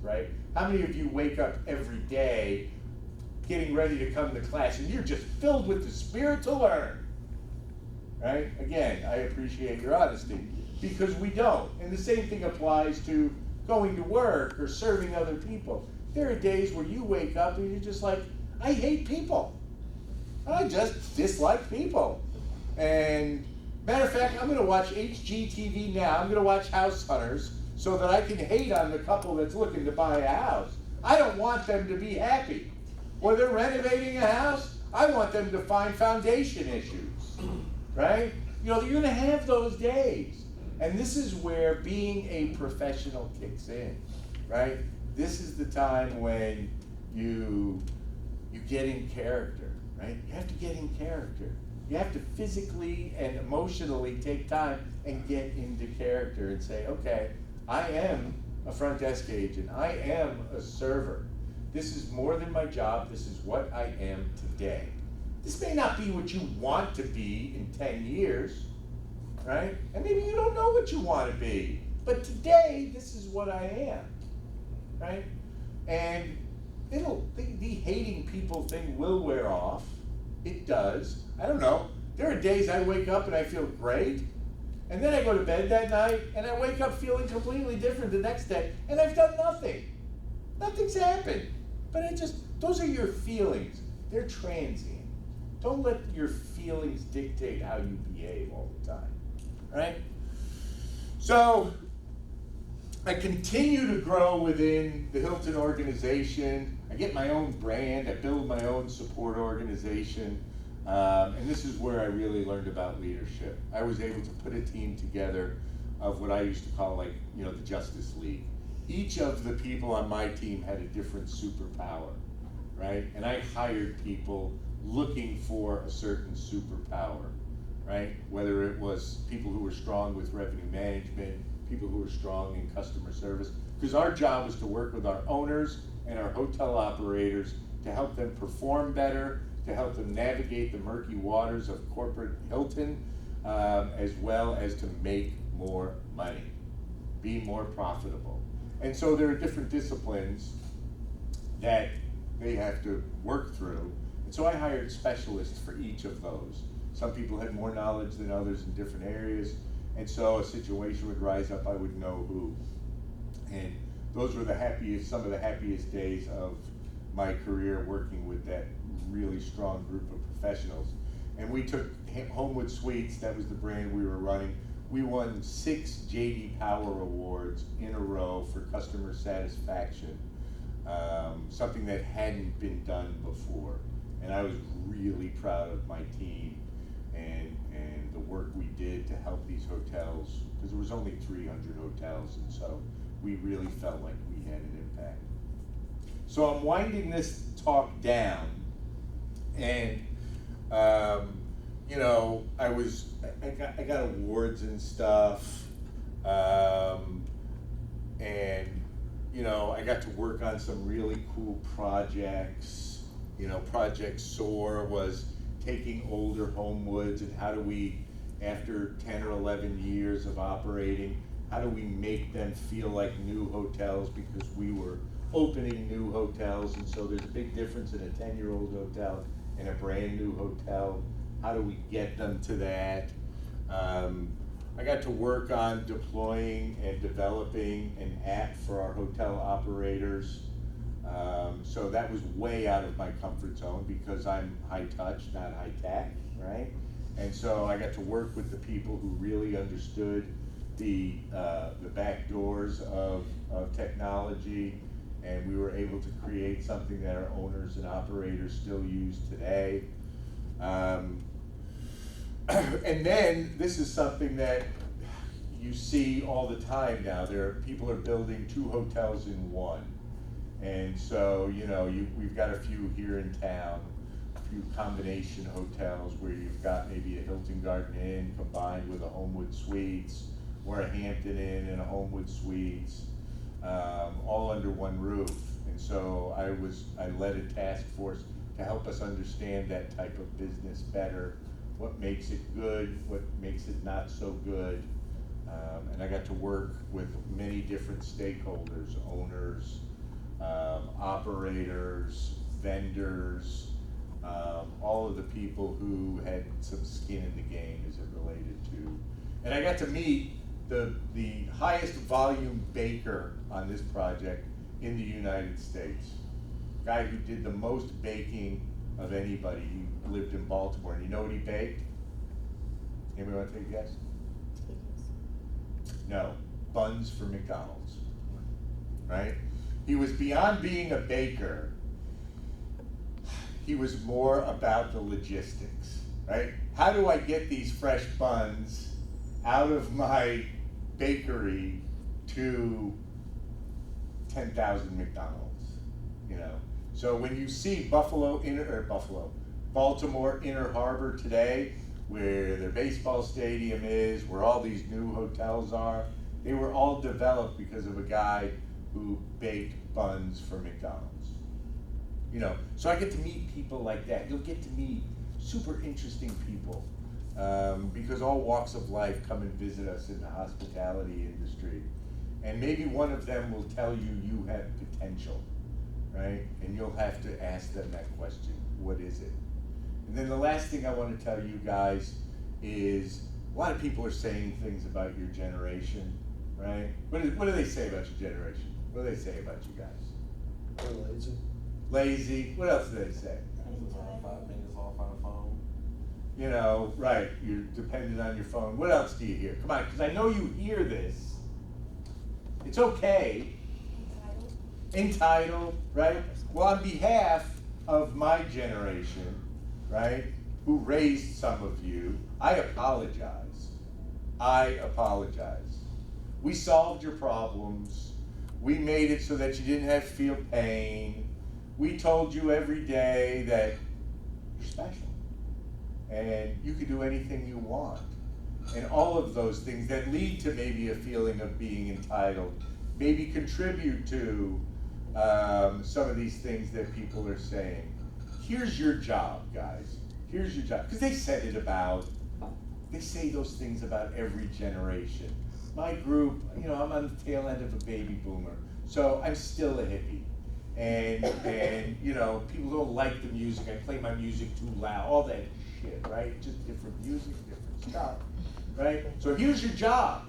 right? How many of you wake up every day getting ready to come to class and you're just filled with the spirit to learn, right? Again, I appreciate your honesty, because we don't. And the same thing applies to going to work or serving other people. There are days where you wake up and you're just like, I hate people. I just dislike people. And matter of fact, I'm going to watch HGTV now. I'm going to watch House Hunters so that I can hate on the couple that's looking to buy a house. I don't want them to be happy. Or they're renovating a house, I want them to find foundation issues, right? You know, you're going to have those days. And this is where being a professional kicks in, right? This is the time when you get in character, right? You have to get in character. You have to physically and emotionally take time and get into character and say, okay, I am a front desk agent. I am a server. This is more than my job. This is what I am today. This may not be what you want to be in 10 years, right? And maybe you don't know what you want to be. But today, this is what I am, right? And the hating people thing will wear off. It does. I don't know. There are days I wake up and I feel great. And then I go to bed that night and I wake up feeling completely different the next day. And I've done nothing. Nothing's happened. But those are your feelings. They're transient. Don't let your feelings dictate how you behave all the time. Right? So, I continue to grow within the Hilton organization. I get my own brand. I build my own support organization. And this is where I really learned about leadership. I was able to put a team together of what I used to call the Justice League. Each of the people on my team had a different superpower, right? And I hired people looking for a certain superpower, right? Whether it was people who were strong with revenue management, people who were strong in customer service, because our job was to work with our owners and our hotel operators to help them perform better, to help them navigate the murky waters of corporate Hilton, as well as to make more money, be more profitable. And so there are different disciplines that they have to work through. And so I hired specialists for each of those. Some people had more knowledge than others in different areas. And so a situation would rise up, I would know who. And those were some of the happiest days of my career, working with that really strong group of professionals. And we took Homewood Suites, that was the brand we were running. We won 6 J.D. Power Awards in a row for customer satisfaction, something that hadn't been done before. And I was really proud of my team and the work we did to help these hotels, because there was only 300 hotels, and so we really felt like we had an impact. So I'm winding this talk down, and I got awards and stuff, and I got to work on some really cool projects. Project SOAR was taking older Homewoods and how do we, after 10 or 11 years of operating, how do we make them feel like new hotels, because we were opening new hotels, and so there's a big difference in a 10-year-old hotel and a brand new hotel. How do we get them to that? I got to work on deploying and developing an app for our hotel operators. So that was way out of my comfort zone, because I'm high touch, not high tech, right? And so I got to work with the people who really understood the back doors of technology, and we were able to create something that our owners and operators still use today. And then this is something that you see all the time now. People are building 2 hotels in one. And so, we've got a few here in town, a few combination hotels where you've got maybe a Hilton Garden Inn combined with a Homewood Suites, or a Hampton Inn and a Homewood Suites, all under one roof. And so I led a task force to help us understand that type of business better, what makes it good, what makes it not so good. And I got to work with many different stakeholders, owners, operators, vendors, all of the people who had some skin in the game as it related to. And I got to meet the highest volume baker on this project in the United States. Guy who did the most baking of anybody. He lived in Baltimore, and you know what he baked? Anybody want to take a guess? No, buns for McDonald's, right? He was beyond being a baker. He was more about the logistics, right? How do I get these fresh buns out of my bakery to 10,000 McDonald's, you know? So when you see Baltimore Inner Harbor today, where their baseball stadium is, where all these new hotels are, they were all developed because of a guy who baked buns for McDonald's. You know, so I get to meet people like that. You'll get to meet super interesting people because all walks of life come and visit us in the hospitality industry. And maybe one of them will tell you you have potential, right? And you'll have to ask them that question, what is it? And then the last thing I want to tell you guys is a lot of people are saying things about your generation, right? What do they say about your generation? What do they say about you guys? They're lazy. Lazy. What else do they say? 5 minutes off on a phone. You know, right, you're dependent on your phone. What else do you hear? Come on, because I know you hear this. It's okay. Entitled, right? Well, on behalf of my generation, right, who raised some of you, I apologize. I apologize. We solved your problems. We made it so that you didn't have to feel pain. We told you every day that you're special and you can do anything you want. And all of those things that lead to maybe a feeling of being entitled, maybe contribute to some of these things that people are saying. Here's your job, guys. Here's your job. Because they say those things about every generation. My group, you know, I'm on the tail end of a baby boomer, so I'm still a hippie. And you know, people don't like the music. I play my music too loud, all that shit, right? Just different music, different stuff, right? So here's your job.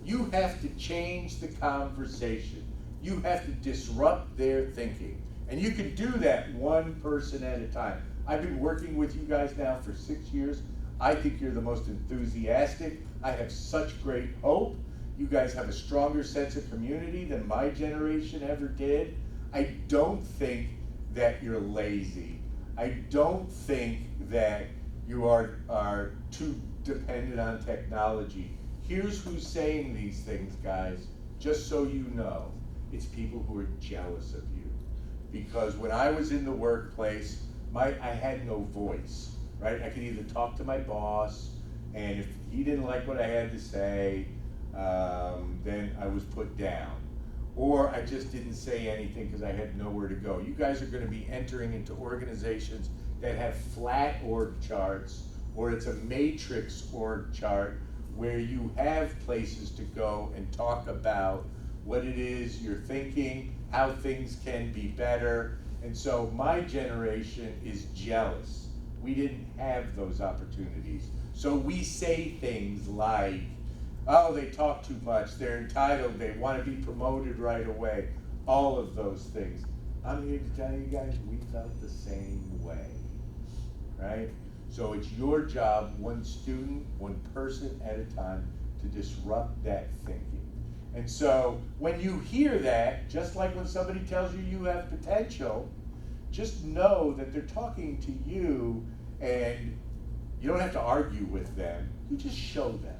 You have to change the conversation. You have to disrupt their thinking. And you can do that one person at a time. I've been working with you guys now for 6 years. I think you're the most enthusiastic. I have such great hope. You guys have a stronger sense of community than my generation ever did. I don't think that you're lazy. I don't think that you are too dependent on technology. Here's who's saying these things, guys, just so you know. It's people who are jealous of you. Because when I was in the workplace, I had no voice, right? I could either talk to my boss, and if he didn't like what I had to say, then I was put down. Or I just didn't say anything because I had nowhere to go. You guys are going to be entering into organizations that have flat org charts, or it's a matrix org chart where you have places to go and talk about what it is you're thinking, how things can be better. And so my generation is jealous. We didn't have those opportunities. So we say things like, oh, they talk too much, they're entitled, they want to be promoted right away, all of those things. I'm here to tell you guys, we felt the same way, right? So it's your job, one student, one person at a time, to disrupt that thinking. And so when you hear that, just like when somebody tells you you have potential, just know that they're talking to you, and you don't have to argue with them, you just show them.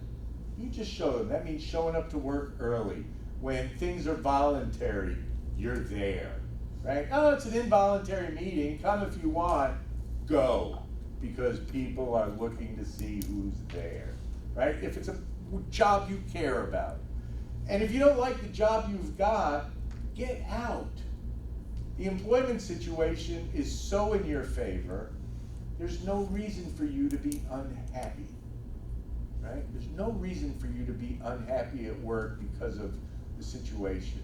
You just show them. That means showing up to work early. When things are voluntary, you're there, right? Oh, it's an involuntary meeting. Come if you want. Go, because people are looking to see who's there, right? If it's a job you care about. And if you don't like the job you've got, get out. The employment situation is so in your favor, there's no reason for you to be unhappy. Right? There's no reason for you to be unhappy at work because of the situation.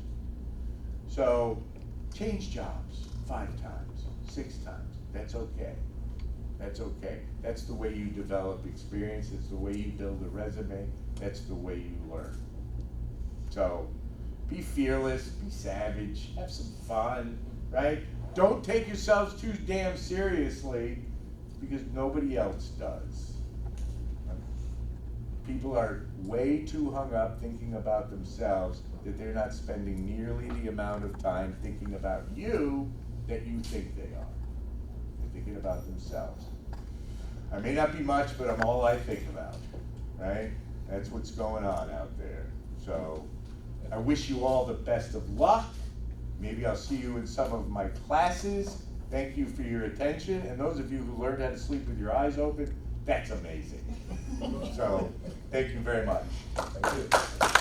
So change jobs, 5 times, 6 times. That's okay. That's okay. That's the way you develop experience. It's the way you build a resume. That's the way you learn. So be fearless, be savage, have some fun, right? Don't take yourselves too damn seriously because nobody else does. People are way too hung up thinking about themselves that they're not spending nearly the amount of time thinking about you that you think they are. They're thinking about themselves. I may not be much, but I'm all I think about, right? That's what's going on out there. So I wish you all the best of luck. Maybe I'll see you in some of my classes. Thank you for your attention. And those of you who learned how to sleep with your eyes open, that's amazing. So thank you very much. Thank you.